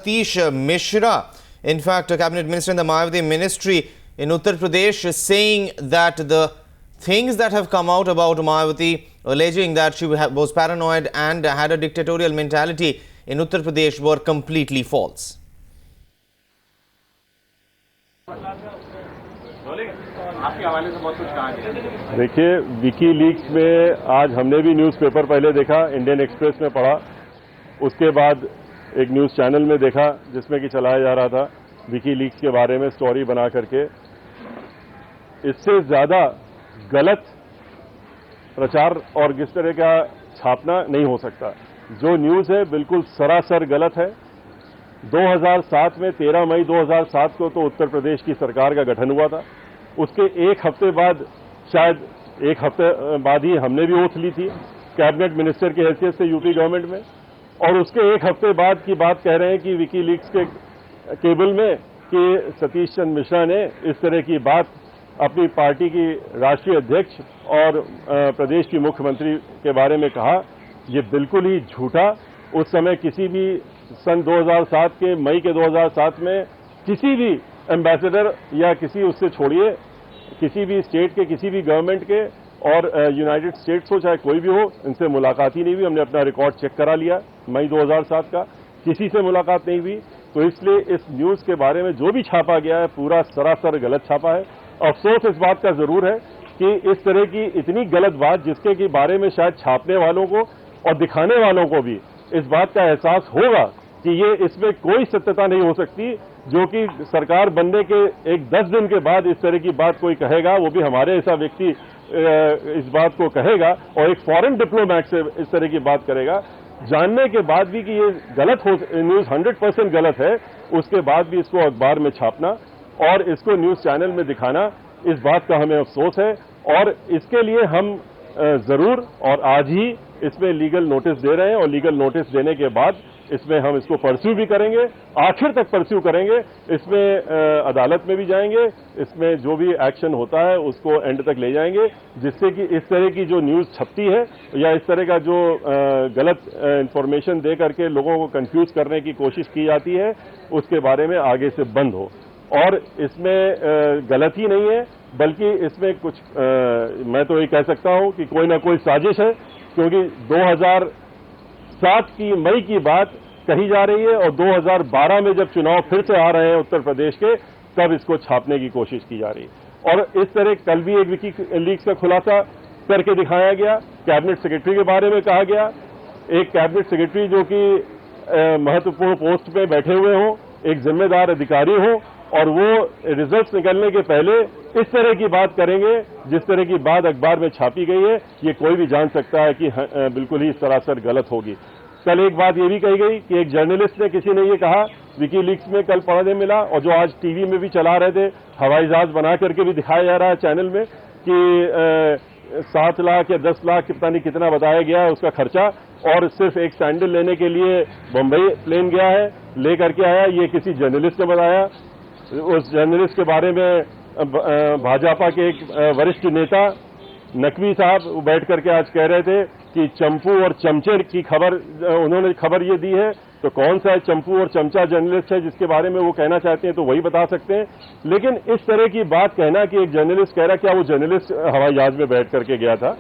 Satish Mishra, in fact, a cabinet minister in the Mayawati ministry in Uttar Pradesh, is saying that the things that have come out about Mayawati, alleging that she was paranoid and had a dictatorial mentality in Uttar Pradesh, were completely false. देखिए, Vicky leaks में आज हमने भी newspaper पहले देखा, Indian express में पढ़ा, उसके बाद एक न्यूज़ चैनल में देखा जिसमें कि चलाया जा रहा था विकी लीक्स के बारे में स्टोरी बना करके। इससे ज़्यादा गलत प्रचार और किस तरह का छापना नहीं हो सकता। जो न्यूज़ है बिल्कुल सरासर गलत है। 2007 में 13 मई 2007 को तो उत्तर प्रदेश की सरकार का गठन हुआ था। उसके एक हफ्ते बाद, शायद एक हफ्ते बाद ही हमने भी ओथ ली थी कैबिनेट मिनिस्टर की हैसियत से यूपी गवर्नमेंट में, और उसके एक हफ्ते बाद की बात कह रहे हैं कि विकी लीक्स के केबल में कि सतीश चंद्र मिश्रा ने इस तरह की बात अपनी पार्टी की राष्ट्रीय अध्यक्ष और प्रदेश की मुख्यमंत्री के बारे में कहा। ये बिल्कुल ही झूठा। उस समय किसी भी सन 2007 के मई के 2007 में किसी भी एम्बेसडर या किसी, उससे छोड़िए, किसी भी स्टेट के, किसी भी गवर्नमेंट के और यूनाइटेड स्टेट्स हो चाहे कोई भी हो, इनसे मुलाकात ही नहीं हुई। हमने अपना रिकॉर्ड चेक करा लिया मई 2007 का, किसी से मुलाकात नहीं हुई। तो इसलिए इस न्यूज़ के बारे में जो भी छापा गया है पूरा सरासर गलत छापा है। अफसोस इस बात का जरूर है कि इस तरह की इतनी गलत बात, जिसके के बारे में शायद छापने वालों को और दिखाने वालों को भी इस बात का एहसास होगा कि ये इसमें कोई सत्यता नहीं हो सकती, जो कि सरकार बनने के एक 10 दिन के बाद इस तरह की बात कोई कहेगा, वो भी हमारे ऐसा व्यक्ति इस बात को कहेगा और एक फॉरेन डिप्लोमैट से इस तरह की बात करेगा, जानने के बाद भी कि ये गलत हो, न्यूज़ 100% गलत है, उसके बाद भी इसको अखबार में छापना और इसको न्यूज़ चैनल में दिखाना, इस बात का हमें अफसोस है। और इसके लिए हम जरूर और आज ही इसमें लीगल नोटिस दे रहे हैं, और लीगल नोटिस देने के बाद इसमें हम इसको परस्यू भी करेंगे, आखिर तक परस्यू करेंगे। इसमें अदालत में भी जाएंगे, इसमें जो भी एक्शन होता है उसको एंड तक ले जाएंगे, जिससे कि इस तरह की जो न्यूज़ छपती है या इस तरह का जो गलत इंफॉर्मेशन दे करके लोगों को कंफ्यूज करने की कोशिश की जाती है, उसके बारे में आगे से बंद हो। और इसमें गलत ही नहीं है, बल्कि इसमें कुछ मैं तो ये कह सकता हूं कि कोई ना कोई साजिश है, क्योंकि 2007 की मई की बात कही जा रही है और 2012 में जब चुनाव फिर से आ रहे हैं उत्तर प्रदेश के, तब इसको छापने की कोशिश की जा रही है। और इस तरह कल भी एक विकी लीक्स का खुलासा करके दिखाया गया, कैबिनेट सेक्रेटरी के बारे में कहा गया। एक कैबिनेट सेक्रेटरी जो कि महत्वपूर्ण पोस्ट पे बैठे हुए हों, एक जिम्मेदार अधिकारी हो, और वो रिजल्ट्स निकलने के पहले इस तरह की बात करेंगे जिस तरह की बात अखबार में छापी गई है, ये कोई भी जान सकता है कि बिल्कुल ही सरासर गलत होगी। कल एक बात ये भी कही गई कि एक जर्नलिस्ट ने, किसी ने ये कहा, विकी लीक्स में कल पढ़ने मिला और जो आज टीवी में भी चला रहे थे, हवाई जहाज बना करके भी दिखाया जा रहा है चैनल में कि 7 लाख या 10 लाख पता नहीं कितना बताया गया है उसका खर्चा, और सिर्फ एक सैंडल लेने के लिए बम्बई प्लेन गया है, ले करके आया। ये किसी जर्नलिस्ट ने बताया। उस जर्नलिस्ट के बारे में भाजपा के एक वरिष्ठ नेता नकवी साहब बैठ करके आज कह रहे थे कि चंपू और चमचे की खबर, उन्होंने खबर ये दी है, तो कौन सा है चंपू और चमचा जर्नलिस्ट है जिसके बारे में वो कहना चाहते हैं, तो वही बता सकते हैं। लेकिन इस तरह की बात कहना कि एक जर्नलिस्ट कह रहा है, क्या वो जर्नलिस्ट हवाई जहाज में बैठ करके गया था?